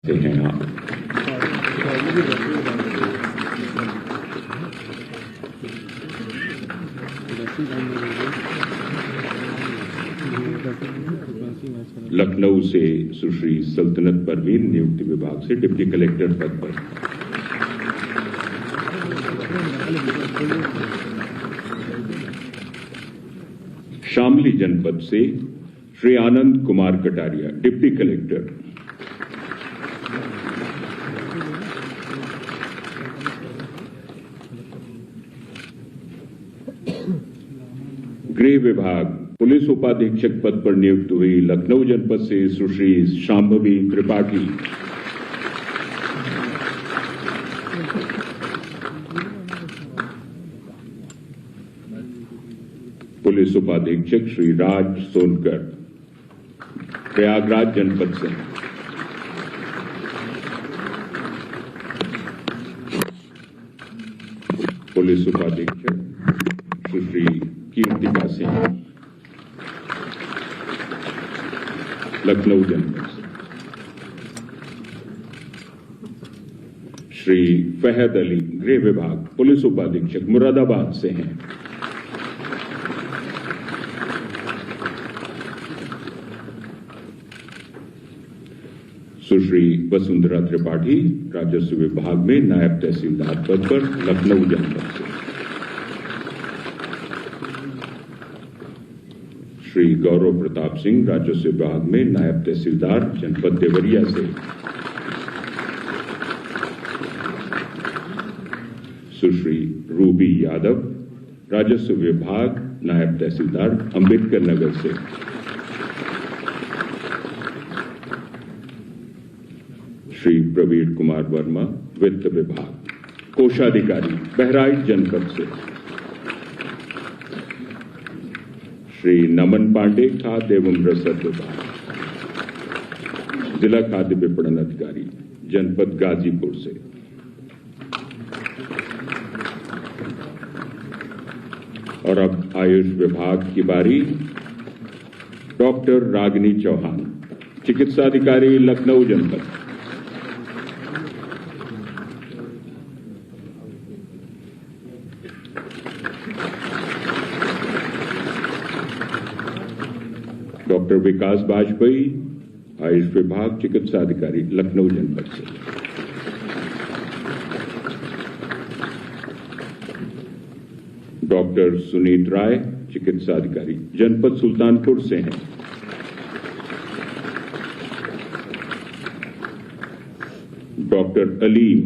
हैं आप। लखनऊ से सुश्री सल्तनत परवीन नियुक्ति विभाग से डिप्टी कलेक्टर पद पर। शामली जनपद से श्री आनंद कुमार कटारिया डिप्टी कलेक्टर। गृह विभाग पुलिस उपाधीक्षक पद पर नियुक्त हुई लखनऊ जनपद से सुश्री शांभवी त्रिपाठी। पुलिस उपाधीक्षक श्री राज सोनकर प्रयागराज जनपद से। पुलिस उपाधीक्षक सुश्री कीर्तिका सिंह लखनऊ जनपद से। श्री फहद अली गृह विभाग पुलिस उपाधीक्षक मुरादाबाद से हैं। सुश्री वसुंधरा त्रिपाठी राजस्व विभाग में नायब तहसीलदार पद पर लखनऊ जनपद से। श्री गौरव प्रताप सिंह राजस्व विभाग में नायब तहसीलदार जनपद देवरिया से। सुश्री रूबी यादव राजस्व विभाग नायब तहसीलदार अंबेडकर नगर से। श्री प्रवीण कुमार वर्मा वित्त विभाग कोषाधिकारी बहराइच जनपद से। श्री नमन पांडे खाद्य एवं रसद विभाग जिला खाद्य विपणन अधिकारी जनपद गाजीपुर से। और अब आयुष विभाग की बारी। डॉक्टर रागिनी चौहान चिकित्साधिकारी लखनऊ जनपद। डॉक्टर विकास वाजपेयी आयुष विभाग चिकित्साधिकारी लखनऊ जनपद से। डॉक्टर सुनीत राय चिकित्साधिकारी जनपद सुल्तानपुर से हैं। डॉक्टर अलीम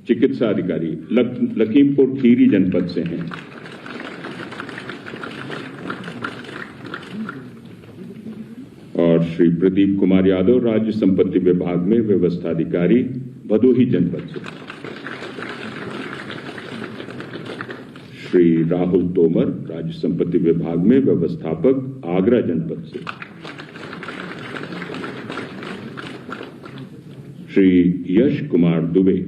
चिकित्साधिकारी लखीमपुर खीरी जनपद से हैं। और श्री प्रदीप कुमार यादव राज्य संपत्ति विभाग में व्यवस्थाधिकारी भदोही जनपद से। श्री राहुल तोमर राज्य संपत्ति विभाग में व्यवस्थापक आगरा जनपद से। श्री यश कुमार दुबे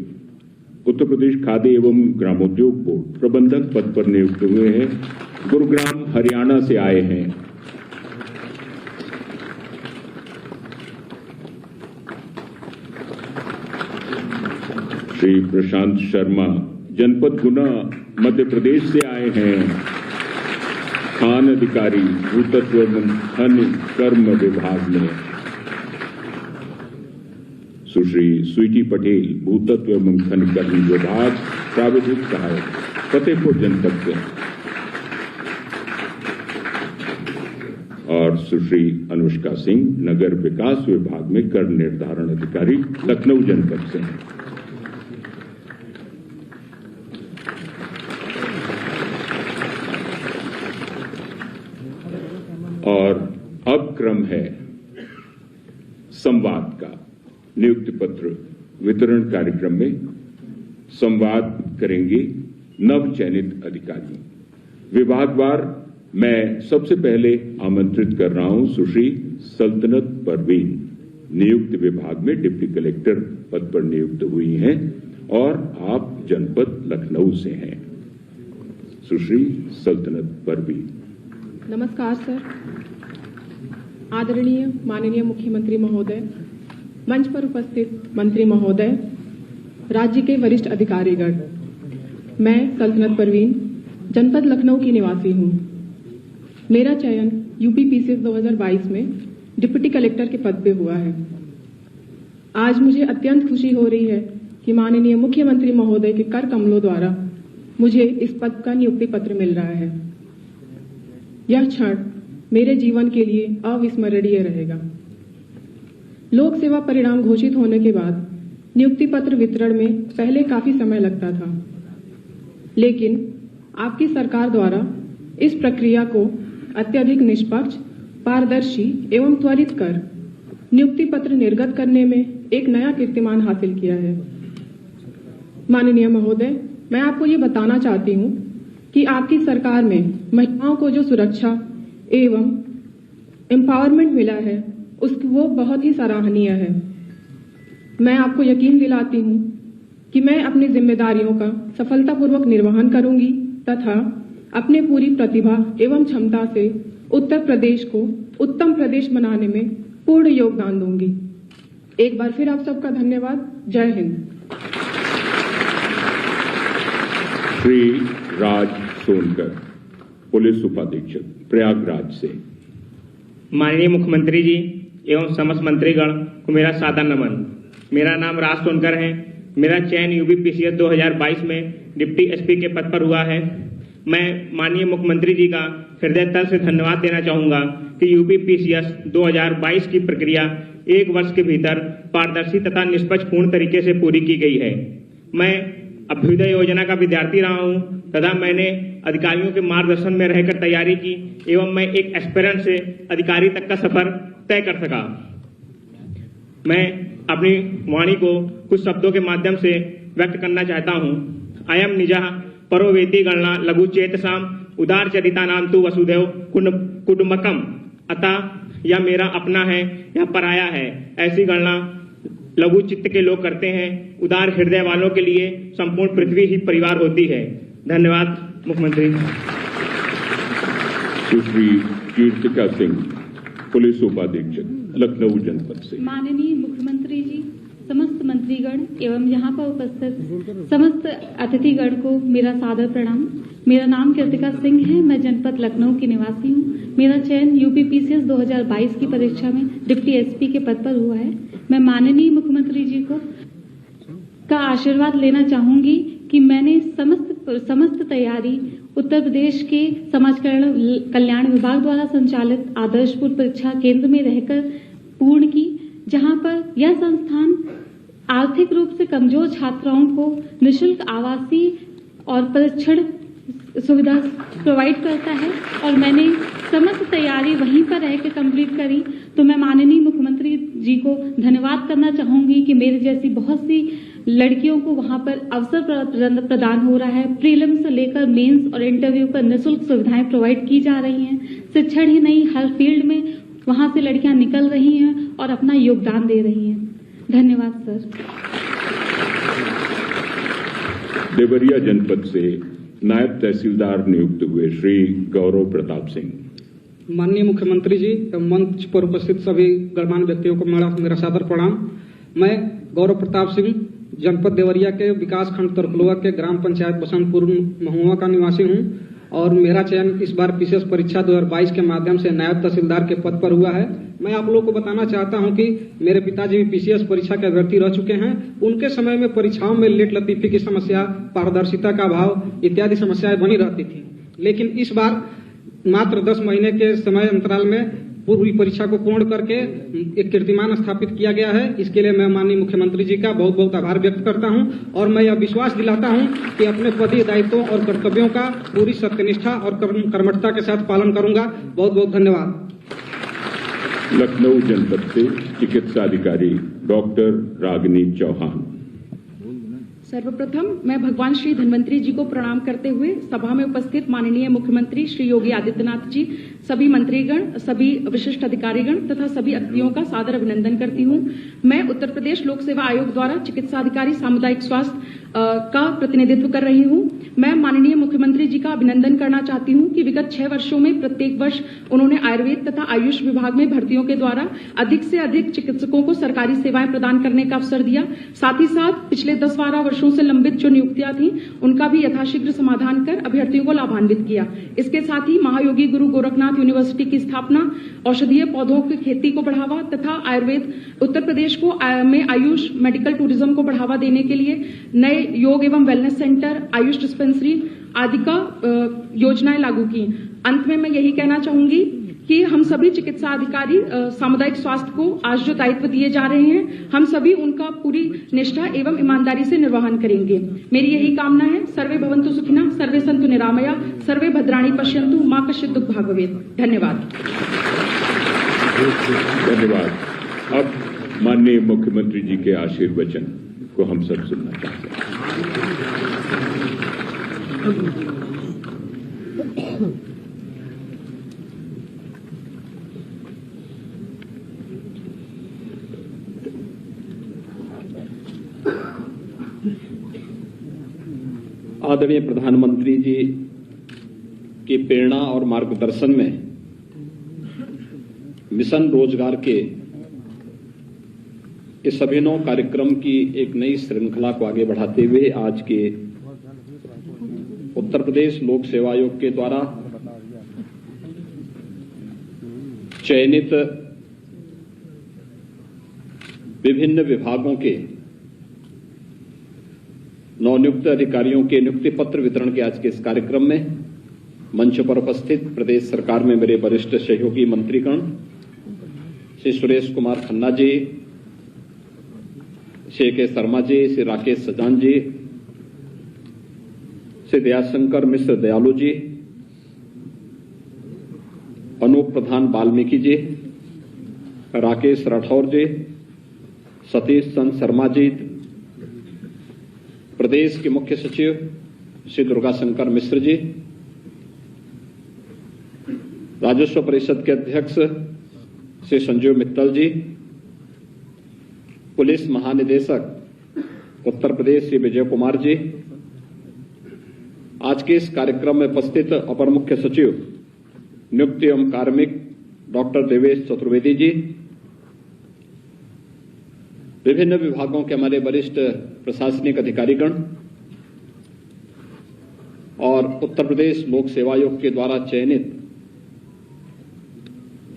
उत्तर प्रदेश खाद्य एवं ग्रामोद्योग बोर्ड प्रबंधक पद पर नियुक्त हुए हैं, गुरुग्राम हरियाणा से आए हैं। श्री प्रशांत शर्मा जनपद गुना मध्य प्रदेश से आए हैं, खान अधिकारी भूतत्व एवं खनिज कर्म विभाग में। सुश्री स्वीटी पटेल भूतत्व एवं खनिज कर्म विभाग प्राविधिक सहायक फतेहपुर जनपद से। और सुश्री अनुष्का सिंह नगर विकास विभाग में कर निर्धारण अधिकारी लखनऊ जनपद से। और अब क्रम है संवाद का। नियुक्ति पत्र वितरण कार्यक्रम में संवाद करेंगे नव चयनित अधिकारी। विभागवार मैं सबसे पहले आमंत्रित कर रहा हूं सुश्री सल्तनत परवीन नियुक्ति विभाग में डिप्टी कलेक्टर पद पर नियुक्त हुई हैं और आप जनपद लखनऊ से हैं। सुश्री सल्तनत परवीन। नमस्कार सर। आदरणीय माननीय मुख्यमंत्री महोदय, मंच पर उपस्थित मंत्री महोदय, राज्य के वरिष्ठ अधिकारीगण, मैं सल्तनत परवीन जनपद लखनऊ की निवासी हूँ। मेरा चयन यूपी पीसीएस 2022 में डिप्टी कलेक्टर के पद पे हुआ है। आज मुझे अत्यंत खुशी हो रही है कि माननीय मुख्यमंत्री महोदय के कर कमलों द्वारा मुझे इस पद का नियुक्ति पत्र मिल रहा है। यह क्षण मेरे जीवन के लिए अविस्मरणीय रहेगा। लोक सेवा परिणाम घोषित होने के बाद नियुक्ति पत्र वितरण में पहले काफी समय लगता था, लेकिन आपकी सरकार द्वारा इस प्रक्रिया को अत्यधिक निष्पक्ष, पारदर्शी एवं त्वरित कर नियुक्ति पत्र निर्गत करने में एक नया कीर्तिमान हासिल किया है। माननीय महोदय, मैं आपको ये बताना चाहती हूँ कि आपकी सरकार में महिलाओं को जो सुरक्षा एवं एम्पावरमेंट मिला है वो बहुत ही सराहनीय है। मैं आपको यकीन दिलाती हूँ कि मैं अपनी जिम्मेदारियों का सफलतापूर्वक निर्वहन करूंगी तथा अपने पूरी प्रतिभा एवं क्षमता से उत्तर प्रदेश को उत्तम प्रदेश बनाने में पूर्ण योगदान दूंगी। एक बार फिर आप सबका धन्यवाद। जय हिंद। श्री राज सोनकर, पुलिस उपाधीक्षक, प्रयागराज से। माननीय मुख्यमंत्री जी एवं समस्त मंत्रीगण को मेरा सादर नमन। मेरा नाम राज सोनकर है। मेरा चयन यूपी पीसीएस 2022 में डिप्टी एसपी के पद पर हुआ है। मैं माननीय मुख्यमंत्री जी का हृदयतल से धन्यवाद देना चाहूंगा कि यूपी पीसीएस 2022 की प्रक्रिया 1 वर्ष के भीतर पारदर्शी तथा निष्पक्ष पूर्ण तरीके से पूरी की गई है। मैं अभ्युदय योजना का विद्यार्थी रहा हूं तथा मैंने अधिकारियों के मार्गदर्शन में रहकर तैयारी की एवं मैं एक एस्पिरेंट से अधिकारी तक का सफर तय कर सका। मैं अपनी वाणी को कुछ शब्दों के माध्यम से व्यक्त करना चाहता हूं। अयम निजः परोवेति गणना लघु चेतसाम उदार चरिता नाम तु वसुदेव कुटुंबकम। अतः यह मेरा अपना है या पराया है, ऐसी गणना लघु चित्त के लोग करते हैं। उदार हृदय वालों के लिए संपूर्ण पृथ्वी ही परिवार होती है। धन्यवाद मुख्यमंत्री। सुश्री कीर्तिका सिंह, पुलिस उपाधीक्षक, लखनऊ जनपद से। माननीय मुख्यमंत्री जी, समस्त मंत्रीगण एवं यहाँ पर उपस्थित समस्त अतिथिगण को मेरा सादर प्रणाम। मेरा नाम कीर्तिका सिंह है। मैं जनपद लखनऊ की निवासी हूँ। मेरा चयन यूपी पीसीएस 2022 की परीक्षा में डिप्टी एसपी के पद पर हुआ है। मैं माननीय मुख्यमंत्री जी का आशीर्वाद लेना चाहूंगी कि मैंने समस्त तैयारी उत्तर प्रदेश के समाज कल्याण विभाग द्वारा संचालित आदर्शपुर परीक्षा केंद्र में रहकर पूर्ण की, जहां पर यह संस्थान आर्थिक रूप से कमजोर छात्राओं को निःशुल्क आवासीय और परीक्षण सुविधा प्रोवाइड करता है और मैंने समस्त तैयारी वहीं पर रहकर कंप्लीट करी। तो मैं माननीय मुख्यमंत्री जी को धन्यवाद करना चाहूंगी कि मेरे जैसी बहुत सी लड़कियों को वहां पर अवसर प्रदान हो रहा है। प्रीलिम्स से लेकर मेंस और इंटरव्यू पर निःशुल्क सुविधाएं प्रोवाइड की जा रही हैं। शिक्षण ही नहीं, हर फील्ड में वहां से लड़कियां निकल रही हैं और अपना योगदान दे रही हैं। धन्यवाद सर। देवरिया जनपद से नायब तहसीलदार नियुक्त हुए श्री गौरव प्रताप सिंह। माननीय मुख्यमंत्री जी एवं मंच पर उपस्थित सभी गणमान्य व्यक्तियों को मेरा सादर प्रणाम। मैं गौरव प्रताप सिंह जनपद देवरिया के विकास खंड तरकुलवा के ग्राम पंचायत बसंतपुर महुआ का निवासी हूं और मेरा चयन इस बार पीसीएस परीक्षा 2022 के माध्यम से नायब तहसीलदार के पद पर हुआ है। मैं आप लोगों को बताना चाहता हूं कि मेरे पिताजी भी पीसीएस परीक्षा के अभ्यर्थी रह चुके हैं। उनके समय में परीक्षाओं में लेट लतीफी की समस्या, पारदर्शिता का अभाव इत्यादि समस्याएं बनी रहती थी, लेकिन इस बार मात्र 10 महीने के समय अंतराल में पूरी परीक्षा को पूर्ण करके एक कीर्तिमान स्थापित किया गया है। इसके लिए मैं माननीय मुख्यमंत्री जी का बहुत बहुत आभार व्यक्त करता हूं और मैं यह विश्वास दिलाता हूं कि अपने पदीय दायित्वों और कर्तव्यों का पूरी सत्यनिष्ठा और कर्मठता के साथ पालन करूंगा। बहुत बहुत धन्यवाद। लखनऊ जनपद से चिकित्सा अधिकारी डॉक्टर रागिनी चौहान। सर्वप्रथम मैं भगवान श्री धन्वंतरी जी को प्रणाम करते हुए सभा में उपस्थित माननीय मुख्यमंत्री श्री योगी आदित्यनाथ जी सभी मंत्रीगण, सभी विशिष्ट अधिकारीगण तथा सभी अतिथियों का सादर अभिनंदन करती हूं। मैं उत्तर प्रदेश लोक सेवा आयोग द्वारा चिकित्सा अधिकारी सामुदायिक स्वास्थ्य का प्रतिनिधित्व कर रही हूं। मैं माननीय मुख्यमंत्री जी का अभिनंदन करना चाहती हूं कि विगत 6 वर्षों में प्रत्येक वर्ष उन्होंने आयुर्वेद तथा आयुष विभाग में भर्तियों के द्वारा अधिक से अधिक चिकित्सकों को सरकारी सेवाएं प्रदान करने का अवसर दिया। साथ ही साथ पिछले 10-12 वर्षों से लंबित जो नियुक्तियां थी उनका भी यथाशीघ्र समाधान कर अभ्यर्थियों को लाभान्वित किया। इसके साथ ही महायोगी गुरु गोरखनाथ यूनिवर्सिटी की स्थापना, औषधीय पौधों की खेती को बढ़ावा तथा आयुर्वेद उत्तर प्रदेश को में आयुष मेडिकल टूरिज्म को बढ़ावा देने के लिए नए योग एवं वेलनेस सेंटर, आयुष डिस्पेंसरी आदि का योजनाएं लागू की। अंत में मैं यही कहना चाहूंगी कि हम सभी चिकित्सा अधिकारी सामुदायिक स्वास्थ्य को आज जो दायित्व दिए जा रहे हैं, हम सभी उनका पूरी निष्ठा एवं ईमानदारी से निर्वहन करेंगे। मेरी यही कामना है। सर्वे भवन्तु सुखिनः, सर्वे सन्तु निरामया, सर्वे भद्राणि पश्यन्तु, मा कश्चित् दुःख भाग् भवेत्। धन्यवाद। धन्यवाद। अब माननीय मुख्यमंत्री जी के आशीर्वचन को हम सब सुनना चाहते हैं। आदरणीय प्रधानमंत्री जी की प्रेरणा और मार्गदर्शन में मिशन रोजगार के इस अभिनव कार्यक्रम की एक नई श्रृंखला को आगे बढ़ाते हुए आज के उत्तर प्रदेश लोक सेवा आयोग के द्वारा चयनित विभिन्न विभागों के नवनियुक्त अधिकारियों के नियुक्ति पत्र वितरण के आज के इस कार्यक्रम में मंच पर उपस्थित प्रदेश सरकार में मेरे वरिष्ठ सहयोगी मंत्रीगण श्री सुरेश कुमार खन्ना जी, श्री के शर्मा जी, श्री राकेश सजान जी, श्री दयाशंकर मिश्र दयालु जी, अनूप प्रधान वाल्मीकि जी, राकेश राठौर जी, सतीश चंद्र शर्मा जी, प्रदेश के मुख्य सचिव श्री दुर्गाशंकर मिश्र जी, राजस्व परिषद के अध्यक्ष श्री संजीव मित्तल जी, पुलिस महानिदेशक उत्तर प्रदेश श्री विजय कुमार जी, आज के इस कार्यक्रम में उपस्थित अपर मुख्य सचिव नियुक्ति एवं कार्मिक डॉक्टर देवेश चतुर्वेदी जी, विभिन्न विभागों के हमारे वरिष्ठ प्रशासनिक अधिकारीगण और उत्तर प्रदेश लोक सेवा आयोग के द्वारा चयनित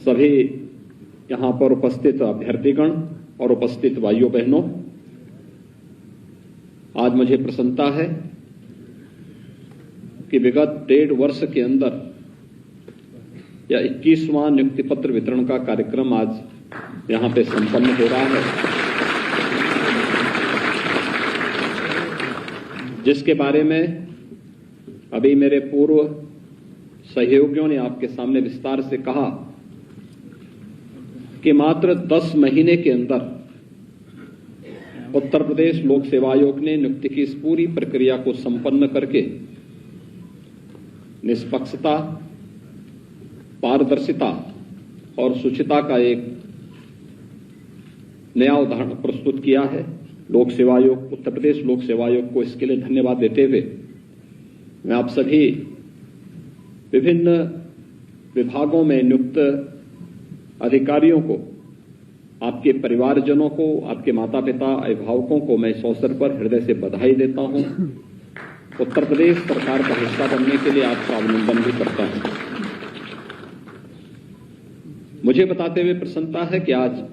सभी यहां पर उपस्थित अभ्यर्थीगण और उपस्थित भाइयों बहनों, आज मुझे प्रसन्नता है कि विगत 1.5 वर्ष के अंदर या 21वां नियुक्ति पत्र वितरण का कार्यक्रम आज यहां पे संपन्न हो रहा है, जिसके बारे में अभी मेरे पूर्व सहयोगियों ने आपके सामने विस्तार से कहा कि मात्र 10 महीने के अंदर उत्तर प्रदेश लोक सेवा आयोग ने नियुक्ति की इस पूरी प्रक्रिया को संपन्न करके निष्पक्षता, पारदर्शिता और शुचिता का एक नया उदाहरण प्रस्तुत किया है। लोक सेवा आयोग, उत्तर प्रदेश लोक सेवा आयोग को इसके लिए धन्यवाद देते हुए मैं आप सभी विभिन्न विभागों में नियुक्त अधिकारियों को, आपके परिवारजनों को, आपके माता पिता, अभिभावकों को मैं इस अवसर पर हृदय से बधाई देता हूं। उत्तर प्रदेश सरकार का हिस्सा बनने के लिए आपका अभिनंदन भी करता हूं। मुझे बताते हुए प्रसन्नता है कि आज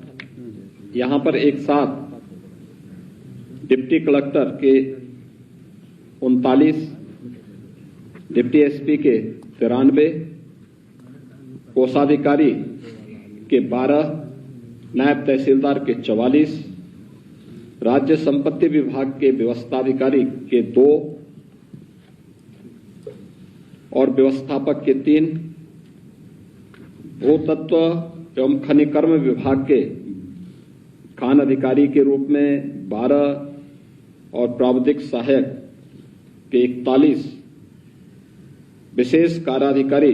यहां पर एक साथ डिप्टी कलेक्टर के 39, डिप्टी एसपी के 93, कोषाधिकारी के 12, नायब तहसीलदार के 44, राज्य संपत्ति विभाग के व्यवस्थाधिकारी के 2 और व्यवस्थापक के 3, भूतत्व एवं खनिकर्म विभाग के खान अधिकारी के रूप में 12 और प्राविधिक सहायक के 41, विशेष कार्याधिकारी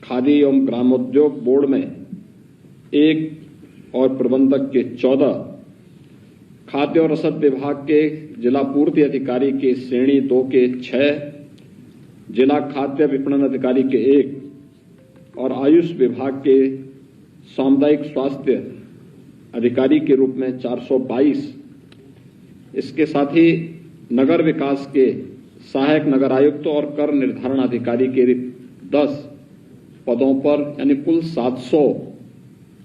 खादी एवं ग्रामोद्योग बोर्ड में 1 और प्रबंधक के 14, खाद्य और रसद विभाग के जिला पूर्ति अधिकारी के श्रेणी 2 के 6, जिला खाद्य विपणन अधिकारी के 1 और आयुष विभाग के सामुदायिक स्वास्थ्य अधिकारी के रूप में 422, इसके साथ ही नगर विकास के सहायक नगर आयुक्त और कर निर्धारण अधिकारी के 10 पदों पर यानी कुल 700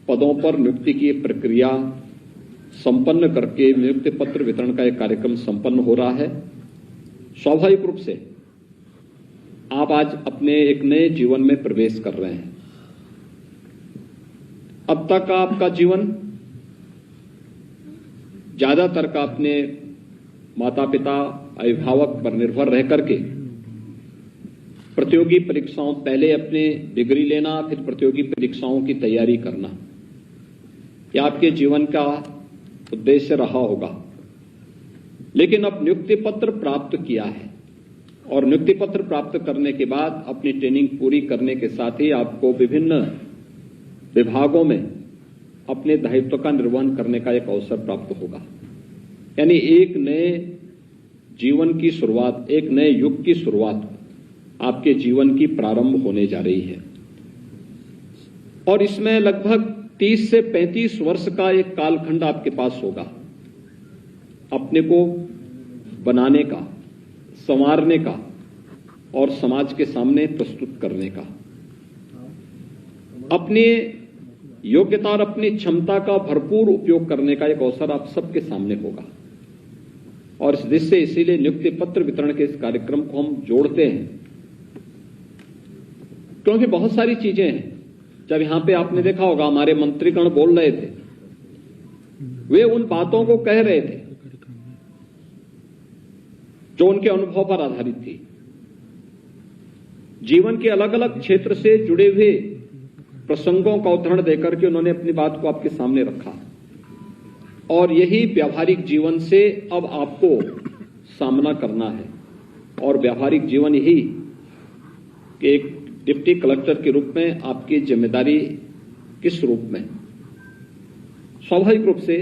पदों पर नियुक्ति की प्रक्रिया संपन्न करके नियुक्ति पत्र वितरण का एक कार्यक्रम संपन्न हो रहा है। स्वाभाविक रूप से आप आज अपने एक नए जीवन में प्रवेश कर रहे हैं। अब तक का आपका जीवन ज्यादातर का अपने माता पिता अभिभावक पर निर्भर रह करके प्रतियोगी परीक्षाओं, पहले अपने डिग्री लेना फिर प्रतियोगी परीक्षाओं की तैयारी करना, यह आपके जीवन का उद्देश्य रहा होगा। लेकिन अब नियुक्ति पत्र प्राप्त किया है और नियुक्ति पत्र प्राप्त करने के बाद अपनी ट्रेनिंग पूरी करने के साथ ही आपको विभिन्न विभागों में अपने दायित्व का निर्वहन करने का एक अवसर प्राप्त होगा। यानी एक नए जीवन की शुरुआत, एक नए युग की शुरुआत आपके जीवन की प्रारंभ होने जा रही है और इसमें लगभग 30 से 35 वर्ष का एक कालखंड आपके पास होगा अपने को बनाने का, संवारने का और समाज के सामने प्रस्तुत करने का। अपनी योग्यता और अपनी क्षमता का भरपूर उपयोग करने का एक अवसर आप सबके सामने होगा और इस दृष्टि से इसीलिए नियुक्ति पत्र वितरण के इस कार्यक्रम को हम जोड़ते हैं, क्योंकि बहुत सारी चीजें हैं। जब यहां पे आपने देखा होगा हमारे मंत्रीगण बोल रहे थे, वे उन बातों को कह रहे थे जो उनके अनुभव पर आधारित थी। जीवन के अलग अलग क्षेत्र से जुड़े हुए प्रसंगों का उदाहरण देकर के उन्होंने अपनी बात को आपके सामने रखा और यही व्यावहारिक जीवन से अब आपको सामना करना है। और व्यावहारिक जीवन यही कि एक डिप्टी कलेक्टर के रूप में आपकी जिम्मेदारी किस रूप में। स्वाभाविक रूप से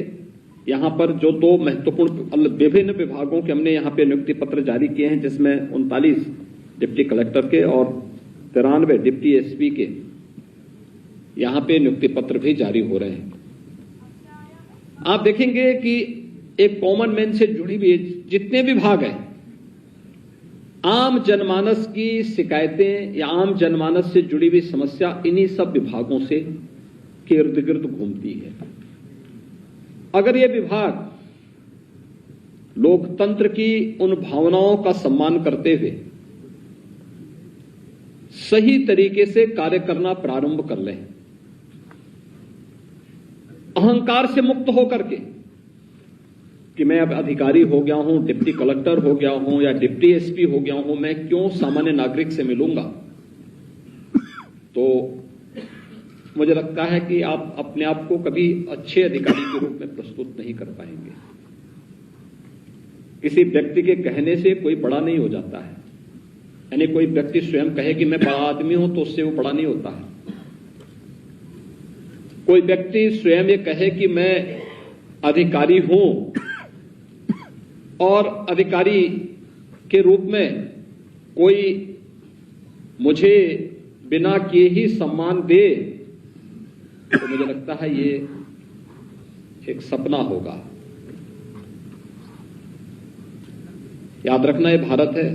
यहां पर जो 2 महत्वपूर्ण विभिन्न विभागों के हमने यहां पे नियुक्ति पत्र जारी किए हैं, जिसमें 39 डिप्टी कलेक्टर के और 93 डिप्टी एसपी के यहां पे नियुक्ति पत्र भी जारी हो रहे हैं। आप देखेंगे कि एक कॉमन मैन से जुड़ी हुई जितने विभाग हैं, आम जनमानस की शिकायतें या आम जनमानस से जुड़ी हुई समस्या इन्हीं सब विभागों से के इर्द गिर्द घूमती है। अगर ये विभाग लोकतंत्र की उन भावनाओं का सम्मान करते हुए सही तरीके से कार्य करना प्रारंभ कर लें, अहंकार से मुक्त होकर के कि मैं अब अधिकारी हो गया हूं, डिप्टी कलेक्टर हो गया हूं या डिप्टी एसपी हो गया हूं, मैं क्यों सामान्य नागरिक से मिलूंगा। तो मुझे लगता है कि आप अपने आप को कभी अच्छे अधिकारी के रूप में प्रस्तुत नहीं कर पाएंगे। किसी व्यक्ति के कहने से कोई बड़ा नहीं हो जाता है। यानी कोई व्यक्ति स्वयं कहे कि मैं बड़ा आदमी हूं तो उससे वो बड़ा नहीं होता है। कोई व्यक्ति स्वयं ये कहे कि मैं अधिकारी हूं और अधिकारी के रूप में कोई मुझे बिना किए ही सम्मान दे, तो मुझे लगता है ये एक सपना होगा। याद रखना, ये भारत है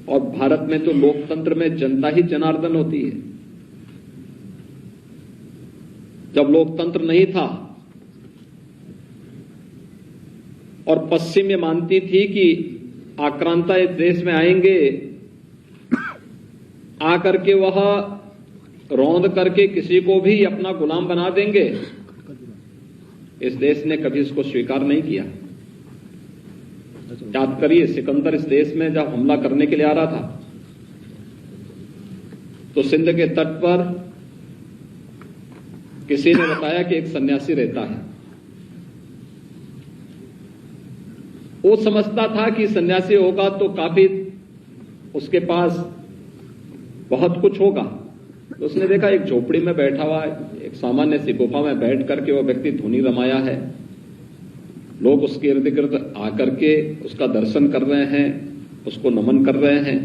और भारत में तो लोकतंत्र में जनता ही जनार्दन होती है। जब लोकतंत्र नहीं था और पश्चिम ये मानती थी कि आक्रांता इस देश में आएंगे, आकर के वह रौंद करके किसी को भी अपना गुलाम बना देंगे, इस देश ने कभी इसको स्वीकार नहीं किया। याद करिए, सिकंदर इस देश में जब हमला करने के लिए आ रहा था तो सिंध के तट पर किसी ने बताया कि एक सन्यासी रहता है। वो समझता था कि सन्यासी होगा तो काफी उसके पास बहुत कुछ होगा। तो उसने देखा एक झोपड़ी में बैठा हुआ है, एक सामान्य सी गुफा में बैठ करके वो व्यक्ति धुनी रमाया है, लोग उसके इर्द गिर्द आकर के उसका दर्शन कर रहे हैं, उसको नमन कर रहे हैं।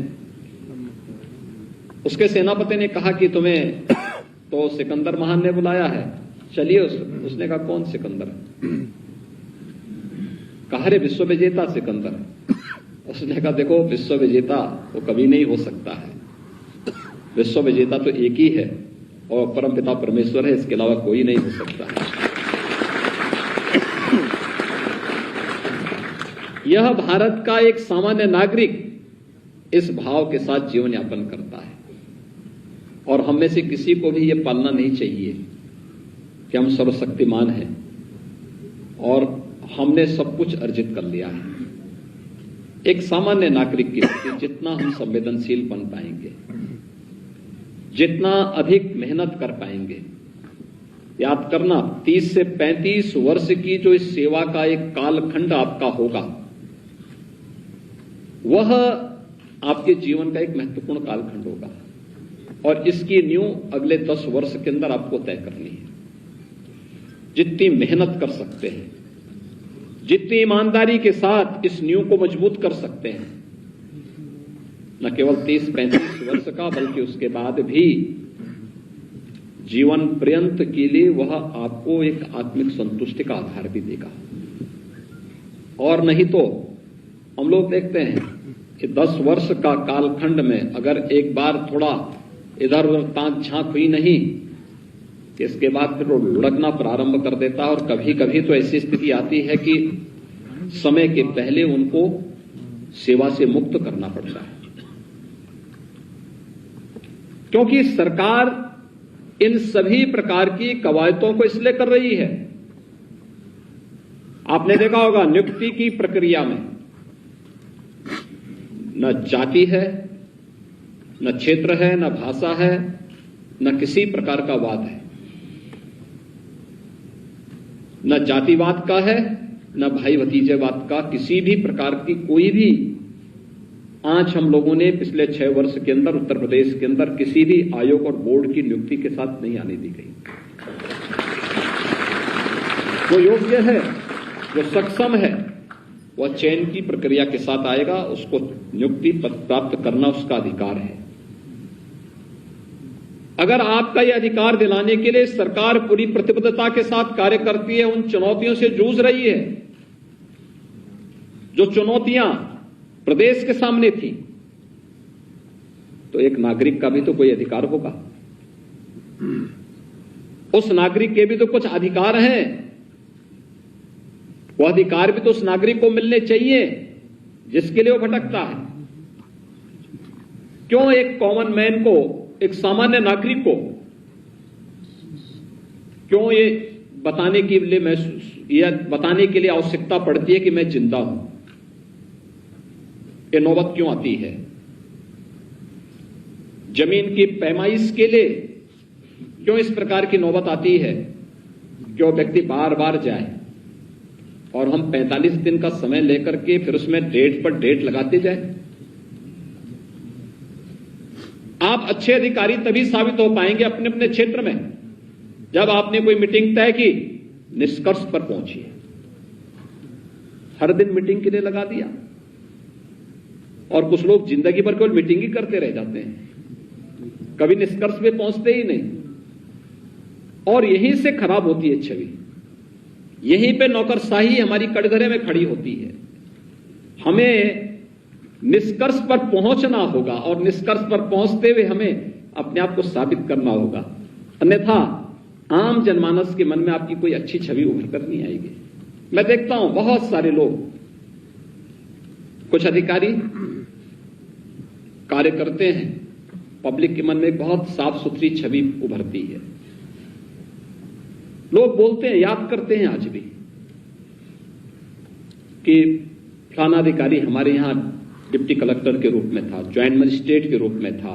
उसके सेनापति ने कहा कि तुम्हें तो सिकंदर महान ने बुलाया है, चलिए। उसने कहा कौन सिकंदर? कहा रे विश्व विजेता सिकंदर। उसने कहा देखो विश्व विजेता वो कभी नहीं हो सकता है, विश्व विजेता तो एक ही है और परमपिता परमेश्वर है, इसके अलावा कोई नहीं हो सकता है। यह भारत का एक सामान्य नागरिक इस भाव के साथ जीवन यापन करता है और हम में से किसी को भी यह पालना नहीं चाहिए कि हम सर्वशक्तिमान हैं और हमने सब कुछ अर्जित कर लिया है। एक सामान्य नागरिक के प्रति जितना हम संवेदनशील बन पाएंगे, जितना अधिक मेहनत कर पाएंगे, याद करना 30 से 35 वर्ष की जो इस सेवा का एक कालखंड आपका होगा, वह आपके जीवन का एक महत्वपूर्ण कालखंड होगा और इसकी नींव अगले 10 वर्ष के अंदर आपको तय करनी है। जितनी मेहनत कर सकते हैं, जितनी ईमानदारी के साथ इस नींव को मजबूत कर सकते हैं, न केवल 30-35 वर्ष का बल्कि उसके बाद भी जीवन पर्यंत के लिए वह आपको एक आत्मिक संतुष्टि का आधार भी देगा। और नहीं तो हम लोग देखते हैं कि 10 वर्ष का कालखंड में अगर एक बार थोड़ा इधर उधर ताक झांक हुई नहीं, इसके बाद फिर वो लुढ़कना प्रारंभ कर देता है और कभी कभी तो ऐसी स्थिति आती है कि समय के पहले उनको सेवा से मुक्त करना पड़ता है, क्योंकि सरकार इन सभी प्रकार की कवायदों को इसलिए कर रही है। आपने देखा होगा नियुक्ति की प्रक्रिया में न जाति है, न क्षेत्र है, न भाषा है, न किसी प्रकार का वाद है, न जातिवाद का है, न भाई भतीजेवाद का, किसी भी प्रकार की कोई भी आंच हम लोगों ने पिछले 6 वर्ष के अंदर उत्तर प्रदेश के अंदर किसी भी आयोग और बोर्ड की नियुक्ति के साथ नहीं आने दी गई। जो योग्य है, जो सक्षम है, वह चयन की प्रक्रिया के साथ आएगा, उसको नियुक्ति पद प्राप्त करना उसका अधिकार है। अगर आपका यह अधिकार दिलाने के लिए सरकार पूरी प्रतिबद्धता के साथ कार्य करती है, उन चुनौतियों से जूझ रही है जो चुनौतियां प्रदेश के सामने थी, तो एक नागरिक का भी तो कोई अधिकार होगा, उस नागरिक के भी तो कुछ अधिकार हैं, वो अधिकार भी तो उस नागरिक को मिलने चाहिए जिसके लिए वो भटकता है। क्यों एक कॉमन मैन को, एक सामान्य नागरिक को क्यों ये बताने के लिए आवश्यकता पड़ती है कि मैं जिंदा हूं? ये नौबत क्यों आती है? जमीन की पैमाइश के लिए क्यों इस प्रकार की नौबत आती है? क्यों व्यक्ति बार बार जाए और हम 45 दिन का समय लेकर के फिर उसमें डेट पर डेट लगाते जाए? आप अच्छे अधिकारी तभी साबित हो पाएंगे अपने अपने क्षेत्र में जब आपने कोई मीटिंग तय की, निष्कर्ष पर पहुंचिए। हर दिन मीटिंग के लिए लगा दिया और कुछ लोग जिंदगी भर केवल मीटिंग ही करते रह जाते हैं, कभी निष्कर्ष पे पहुंचते ही नहीं, और यहीं से खराब होती है छवि। यहीं पे नौकरशाही हमारी कटघरे में खड़ी होती है। हमें निष्कर्ष पर पहुंचना होगा और निष्कर्ष पर पहुंचते हुए हमें अपने आप को साबित करना होगा, अन्यथा आम जनमानस के मन में आपकी कोई अच्छी छवि उभर कर नहीं आएगी। मैं देखता हूं बहुत सारे लोग, कुछ अधिकारी कार्य करते हैं, पब्लिक के मन में बहुत साफ सुथरी छवि उभरती है, लोग बोलते हैं, याद करते हैं आज भी कि फलाना अधिकारी हमारे यहां डिप्टी कलेक्टर के रूप में था, ज्वाइंट मजिस्ट्रेट के रूप में था,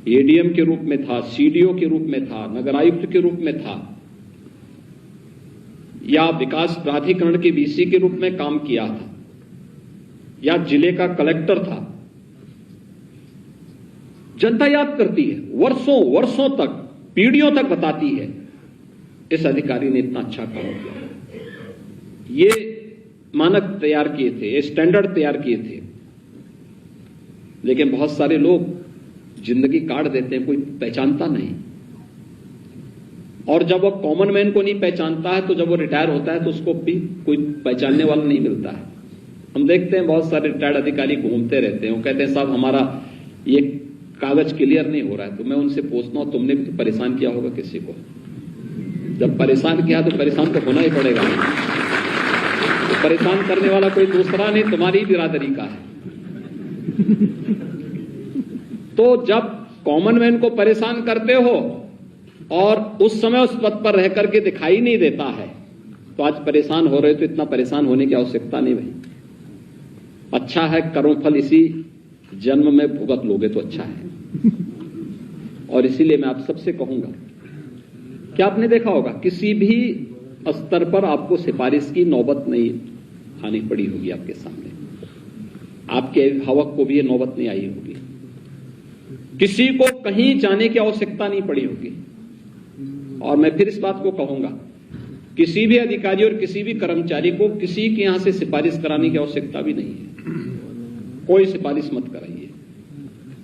एडीएम के रूप में था, सीडीओ के रूप में था, नगर आयुक्त के रूप में था, या विकास प्राधिकरण के वीसी के रूप में काम किया था, या जिले का कलेक्टर था, जनता याद करती है, वर्षों वर्षों तक, पीढ़ियों तक बताती है इस अधिकारी ने इतना अच्छा काम किया। ये मानक तैयार किए थे, ये स्टैंडर्ड तैयार किए थे। लेकिन बहुत सारे लोग जिंदगी काट देते हैं, कोई पहचानता नहीं। और जब वो कॉमन मैन को नहीं पहचानता है तो जब वो रिटायर होता है तो उसको भी कोई पहचानने वाला नहीं मिलता है। हम देखते हैं बहुत सारे रिटायर्ड अधिकारी घूमते रहते हैं, वो कहते हैं साहब हमारा ये कागज क्लियर नहीं हो रहा है। तो मैं उनसे पूछता हूं तुमने भी तो परेशान किया होगा किसी को। जब परेशान किया तो परेशान तो होना ही पड़ेगा। तो परेशान करने वाला कोई दूसरा नहीं, तुम्हारी बिरादरी का है। तो जब कॉमन मैन को परेशान करते हो और उस समय उस पद पर रह करके दिखाई नहीं देता है तो आज परेशान हो रहे, तो इतना परेशान होने की आवश्यकता नहीं भाई। अच्छा है करो फल इसी जन्म में भुगत लोगे तो अच्छा है। और इसीलिए मैं आप सबसे कहूंगा कि आपने देखा होगा किसी भी स्तर पर आपको सिफारिश की नौबत नहीं आनी पड़ी होगी आपके सामने, आपके अभिभावक को भी ये नौबत नहीं आई होगी, किसी को कहीं जाने की आवश्यकता नहीं पड़ी होगी। और मैं फिर इस बात को कहूंगा, किसी भी अधिकारी और किसी भी कर्मचारी को किसी के यहां से सिफारिश कराने की आवश्यकता भी नहीं है। कोई सिफारिश मत कराइए।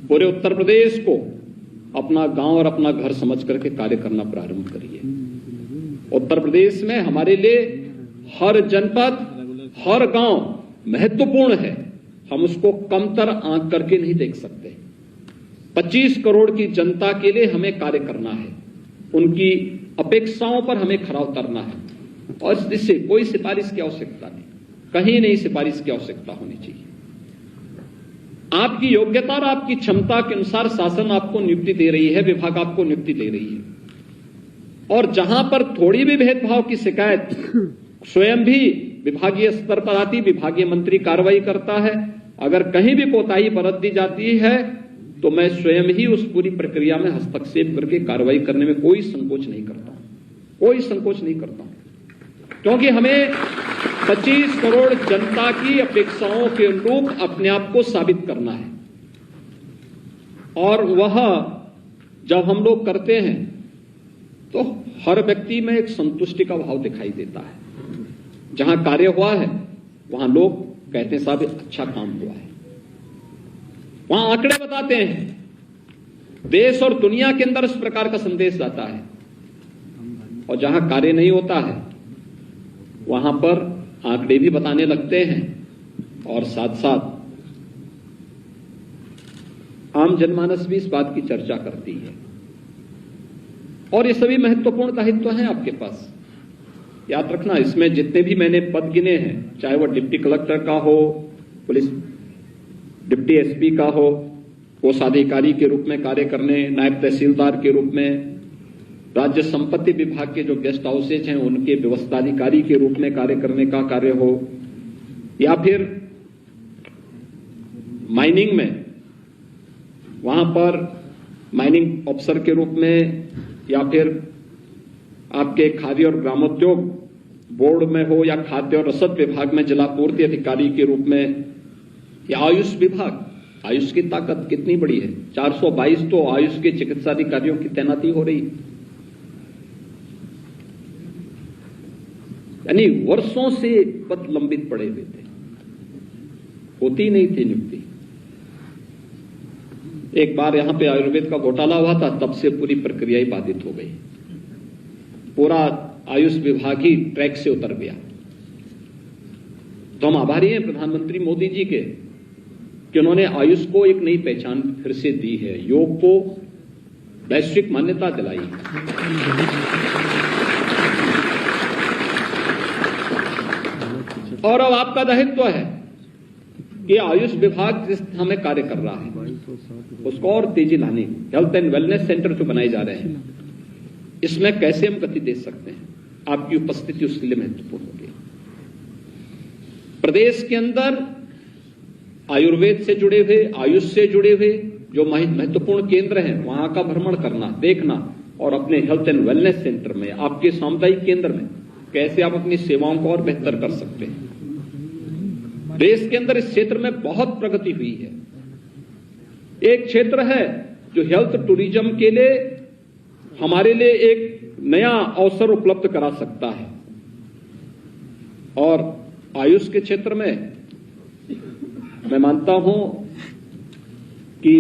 पूरे उत्तर प्रदेश को अपना गांव और अपना घर समझ करके कार्य करना प्रारंभ करिए। उत्तर प्रदेश में हमारे लिए हर जनपद, हर गांव महत्वपूर्ण है। हम उसको कमतर आंक करके नहीं देख सकते। 25 करोड़ की जनता के लिए हमें कार्य करना है, उनकी अपेक्षाओं पर हमें खरा उतरना है। और इससे कोई सिफारिश की आवश्यकता नहीं, कहीं नहीं सिफारिश की आवश्यकता होनी चाहिए। आपकी योग्यता और आपकी क्षमता के अनुसार शासन आपको नियुक्ति दे रही है, विभाग आपको नियुक्ति दे रही है। और जहां पर थोड़ी भी भेदभाव की शिकायत स्वयं भी विभागीय स्तर पर आती, विभागीय मंत्री कार्रवाई करता है। अगर कहीं भी कोताही बरत दी जाती है तो मैं स्वयं ही उस पूरी प्रक्रिया में हस्तक्षेप करके कार्रवाई करने में कोई संकोच नहीं करता हूं, कोई संकोच नहीं करता हूं। क्योंकि हमें 25 करोड़ जनता की अपेक्षाओं के अनुरूप अपने आप को साबित करना है। और वह जब हम लोग करते हैं तो हर व्यक्ति में एक संतुष्टि का भाव दिखाई देता है। जहां कार्य हुआ है वहां लोग कहते हैं साहब अच्छा काम हुआ है। वहां आंकड़े बताते हैं, देश और दुनिया के अंदर इस प्रकार का संदेश जाता है। और जहां कार्य नहीं होता है वहां पर आंकड़े भी बताने लगते हैं और साथ साथ आम जनमानस भी इस बात की चर्चा करती है। और ये सभी महत्वपूर्ण दायित्व हैं आपके पास। याद रखना, इसमें जितने भी मैंने पद गिने हैं, चाहे वो डिप्टी कलेक्टर का हो, पुलिस डिप्टी एसपी का हो, कोषाधिकारी के रूप में कार्य करने, नायब तहसीलदार के रूप में, राज्य संपत्ति विभाग के जो गेस्ट हाउसेज हैं उनके व्यवस्थाधिकारी के रूप में कार्य करने का कार्य हो, या फिर माइनिंग में वहां पर माइनिंग अफसर के रूप में, या फिर आपके खाद्य और ग्रामोद्योग बोर्ड में हो, या खाद्य और रसद विभाग में जिला पूर्ति अधिकारी के रूप में, या आयुष विभाग। आयुष की ताकत कितनी बड़ी है, 422 तो आयुष के चिकित्सा अधिकारियों की तैनाती हो रही। यानी वर्षों से पद लंबित पड़े हुए थे, होती नहीं थी नियुक्ति। एक बार यहां पे आयुर्वेद का घोटाला हुआ था, तब से पूरी प्रक्रिया ही बाधित हो गई। पूरा आयुष विभाग ही ट्रैक से उतर गया। तो हम आभारी हैं प्रधानमंत्री मोदी जी के कि उन्होंने आयुष को एक नई पहचान फिर से दी है, योग को वैश्विक मान्यता दिलाई। और अब आपका दायित्व है कि आयुष विभाग जिस हमें कार्य कर रहा है उसको और तेजी लाने, हेल्थ एंड वेलनेस सेंटर जो बनाए जा रहे हैं, इसमें कैसे हम गति दे सकते हैं, आपकी उपस्थिति उसके लिए महत्वपूर्ण होगी। प्रदेश के अंदर आयुर्वेद से जुड़े हुए, आयुष से जुड़े हुए जो महत्वपूर्ण केंद्र हैं वहां का भ्रमण करना, देखना, और अपने हेल्थ एंड वेलनेस सेंटर में, आपके सामुदायिक केंद्र में कैसे आप अपनी सेवाओं को और बेहतर कर सकते हैं। देश के अंदर इस क्षेत्र में बहुत प्रगति हुई है। एक क्षेत्र है जो हेल्थ टूरिज्म के लिए हमारे लिए एक नया अवसर उपलब्ध करा सकता है। और आयुष के क्षेत्र में मैं मानता हूं कि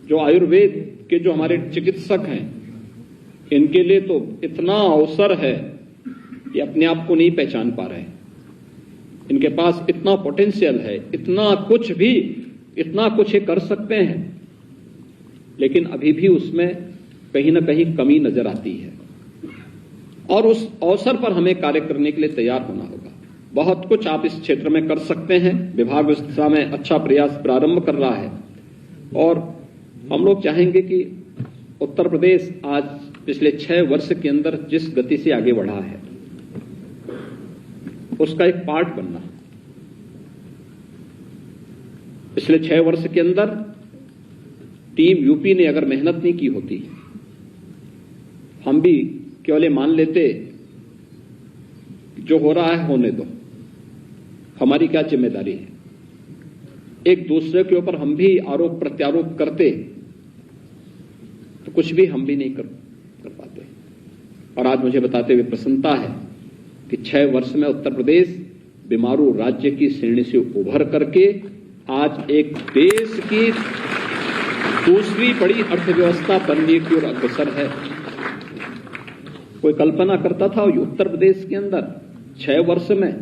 जो आयुर्वेद के जो हमारे चिकित्सक हैं, इनके लिए तो इतना अवसर है कि अपने आप को नहीं पहचान पा रहे हैं। इनके पास इतना पोटेंशियल है, इतना कुछ ये कर सकते हैं, लेकिन अभी भी उसमें कहीं ना कहीं कमी नजर आती है और उस अवसर पर हमें कार्य करने के लिए तैयार होना होगा। बहुत कुछ आप इस क्षेत्र में कर सकते हैं। विभाग इस दिशा में अच्छा प्रयास प्रारंभ कर रहा है और हम लोग चाहेंगे कि उत्तर प्रदेश आज पिछले 6 वर्ष के अंदर जिस गति से आगे बढ़ा है, उसका एक पार्ट बनना। पिछले 6 वर्ष के अंदर टीम यूपी ने अगर मेहनत नहीं की होती, हम भी केवल मान लेते जो हो रहा है होने दो, हमारी क्या जिम्मेदारी है। एक दूसरे के ऊपर हम भी आरोप प्रत्यारोप करते तो कुछ भी हम भी नहीं कर पाते। और आज मुझे बताते हुए प्रसन्नता है कि 6 वर्ष में उत्तर प्रदेश बीमारू राज्य की श्रेणी से उभर करके आज एक देश की दूसरी बड़ी अर्थव्यवस्था बनने की ओर अग्रसर है। कोई कल्पना करता था उत्तर प्रदेश के अंदर 6 वर्ष में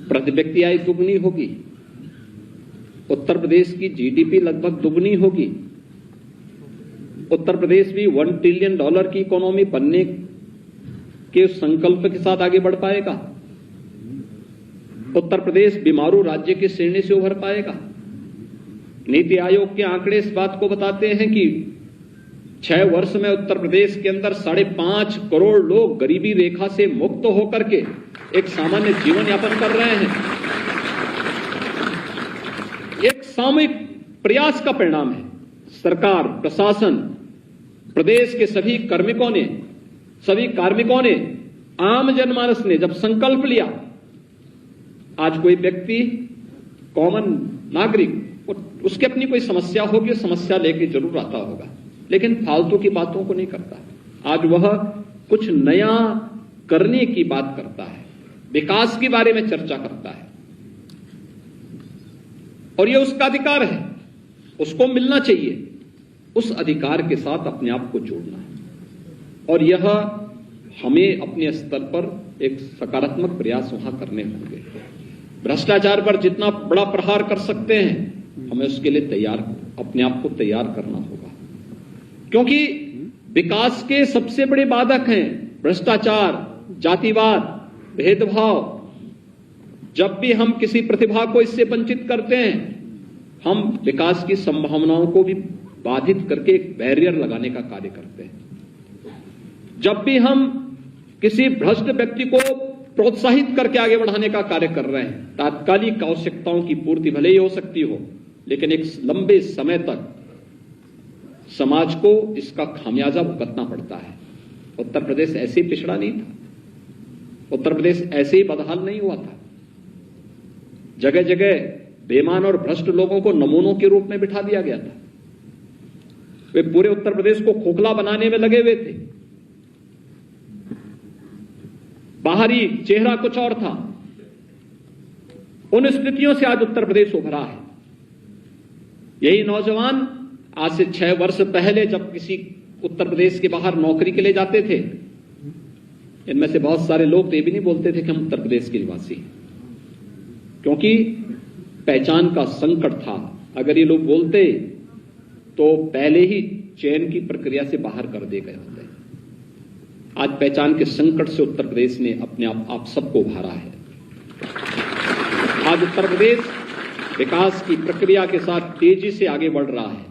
प्रति व्यक्ति आय दुगनी होगी, उत्तर प्रदेश की जीडीपी लगभग दुगनी होगी, उत्तर प्रदेश भी $1 ट्रिलियन की इकोनॉमी बनने के संकल्प के साथ आगे बढ़ पाएगा, उत्तर प्रदेश बीमारू राज्य की श्रेणी से उभर पाएगा। नीति आयोग के आंकड़े इस बात को बताते हैं कि 6 वर्ष में उत्तर प्रदेश के अंदर 5.5 करोड़ लोग गरीबी रेखा से मुक्त होकर के एक सामान्य जीवन यापन कर रहे हैं। एक सामूहिक प्रयास का परिणाम है। सरकार, प्रशासन, प्रदेश के सभी कार्मिकों ने, आम जनमानस ने जब संकल्प लिया, आज कोई व्यक्ति, कॉमन नागरिक, उसकी अपनी कोई समस्या होगी, समस्या लेके जरूर आता होगा, लेकिन फालतू की बातों को नहीं करता। आज वह कुछ नया करने की बात करता है, विकास के बारे में चर्चा करता है और यह उसका अधिकार है, उसको मिलना चाहिए। उस अधिकार के साथ अपने आप को जोड़ना है और यह हमें अपने स्तर पर एक सकारात्मक प्रयास वहां करने होंगे। भ्रष्टाचार पर जितना बड़ा प्रहार कर सकते हैं, हमें उसके लिए अपने आप को तैयार करना होगा, क्योंकि विकास के सबसे बड़े बाधक हैं भ्रष्टाचार, जातिवाद, भेदभाव। जब भी हम किसी प्रतिभा को इससे वंचित करते हैं, हम विकास की संभावनाओं को भी बाधित करके एक बैरियर लगाने का कार्य करते हैं। जब भी हम किसी भ्रष्ट व्यक्ति को प्रोत्साहित करके आगे बढ़ाने का कार्य कर रहे हैं, तात्कालिक आवश्यकताओं की पूर्ति भले ही हो सकती हो, लेकिन एक लंबे समय तक समाज को इसका खामियाजा भुगतना पड़ता है। उत्तर प्रदेश ऐसे ही पिछड़ा नहीं था, उत्तर प्रदेश ऐसे ही बदहाल नहीं हुआ था। जगह जगह बेईमान और भ्रष्ट लोगों को नमूनों के रूप में बिठा दिया गया था। वे पूरे उत्तर प्रदेश को खोखला बनाने में लगे हुए थे। बाहरी चेहरा कुछ और था। उन स्थितियों से आज उत्तर प्रदेश उभरा है। यही नौजवान आज से 6 वर्ष पहले जब किसी उत्तर प्रदेश के बाहर नौकरी के लिए जाते थे, इनमें से बहुत सारे लोग तो ये भी नहीं बोलते थे कि हम उत्तर प्रदेश के निवासी हैं, क्योंकि पहचान का संकट था। अगर ये लोग बोलते तो पहले ही चयन की प्रक्रिया से बाहर कर दिए गए होते। आज पहचान के संकट से उत्तर प्रदेश ने अपने आप सबको उभारा है। आज उत्तर प्रदेश विकास की प्रक्रिया के साथ तेजी से आगे बढ़ रहा है।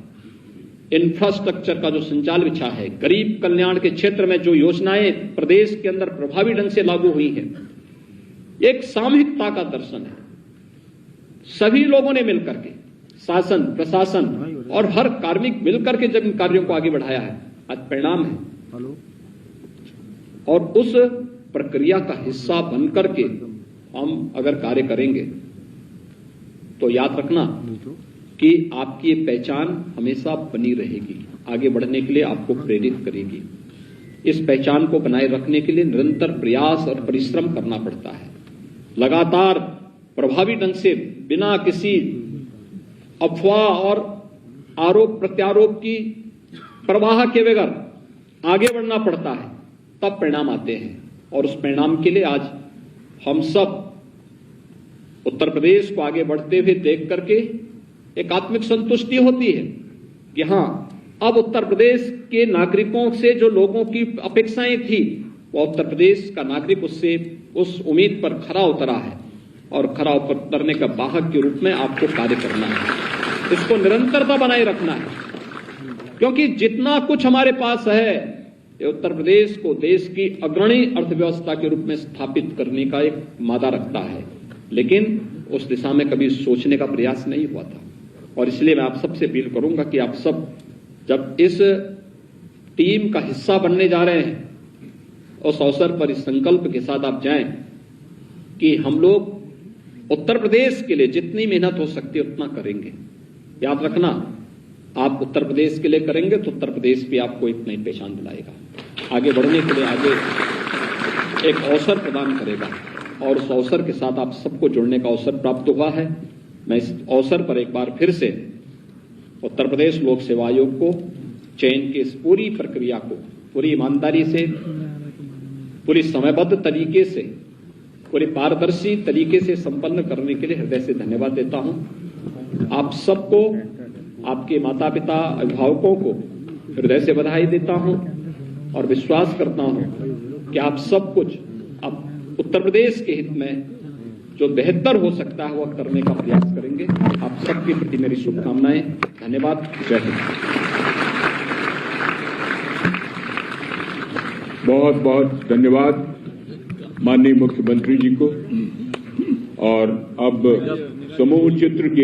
इंफ्रास्ट्रक्चर का जो संजाल बिछा है, गरीब कल्याण के क्षेत्र में जो योजनाएं प्रदेश के अंदर प्रभावी ढंग से लागू हुई है, एक सामूहिकता का दर्शन है। सभी लोगों ने मिलकर के, शासन, प्रशासन और हर कार्मिक मिलकर के जब इन कार्यों को आगे बढ़ाया है, आज परिणाम है। और उस प्रक्रिया का हिस्सा बनकर के हम अगर कार्य करेंगे तो याद रखना कि आपकी ये पहचान हमेशा बनी रहेगी, आगे बढ़ने के लिए आपको प्रेरित करेगी। इस पहचान को बनाए रखने के लिए निरंतर प्रयास और परिश्रम करना पड़ता है। लगातार प्रभावी ढंग से बिना किसी अफवाह और आरोप प्रत्यारोप की प्रवाह के बगैर आगे बढ़ना पड़ता है, तब परिणाम आते हैं। और उस परिणाम के लिए आज हम सब उत्तर प्रदेश को आगे बढ़ते हुए देख करके एक आत्मिक संतुष्टि होती है कि हां, अब उत्तर प्रदेश के नागरिकों से जो लोगों की अपेक्षाएं थी, वो उत्तर प्रदेश का नागरिक उससे उस उम्मीद पर खरा उतरा है और खरा उतरने का वाहक के रूप में आपको कार्य करना है। इसको निरंतरता बनाए रखना है, क्योंकि जितना कुछ हमारे पास है, ये उत्तर प्रदेश को देश की अग्रणी अर्थव्यवस्था के रूप में स्थापित करने का एक मादा रखता है, लेकिन उस दिशा में कभी सोचने का प्रयास नहीं हुआ था। और इसलिए मैं आप सबसे अपील करूंगा कि आप सब जब इस टीम का हिस्सा बनने जा रहे हैं, उस अवसर पर इस संकल्प के साथ आप जाएं कि हम लोग उत्तर प्रदेश के लिए जितनी मेहनत हो सकती है उतना करेंगे। याद रखना, आप उत्तर प्रदेश के लिए करेंगे तो उत्तर प्रदेश भी आपको एक नई पहचान दिलाएगा, आगे बढ़ने के लिए आगे एक अवसर प्रदान करेगा। और उस अवसर के साथ आप सबको जुड़ने का अवसर प्राप्त हुआ है। मैं इस अवसर पर एक बार फिर से उत्तर प्रदेश लोक सेवा आयोग को चयन की इस पूरी प्रक्रिया को पूरी ईमानदारी से, पूरी समयबद्ध तरीके से, पूरी पारदर्शी तरीके से संपन्न करने के लिए हृदय से धन्यवाद देता हूं। आप सबको, आपके माता पिता, अभिभावकों को हृदय से बधाई देता हूं और विश्वास करता हूं कि आप सब कुछ अब उत्तर प्रदेश के हित में जो बेहतर हो सकता है वह करने का प्रयास करेंगे। आप सबके प्रति मेरी शुभकामनाएं। धन्यवाद। जय हिंद। बहुत बहुत धन्यवाद माननीय मुख्यमंत्री जी को। और अब समूह चित्र के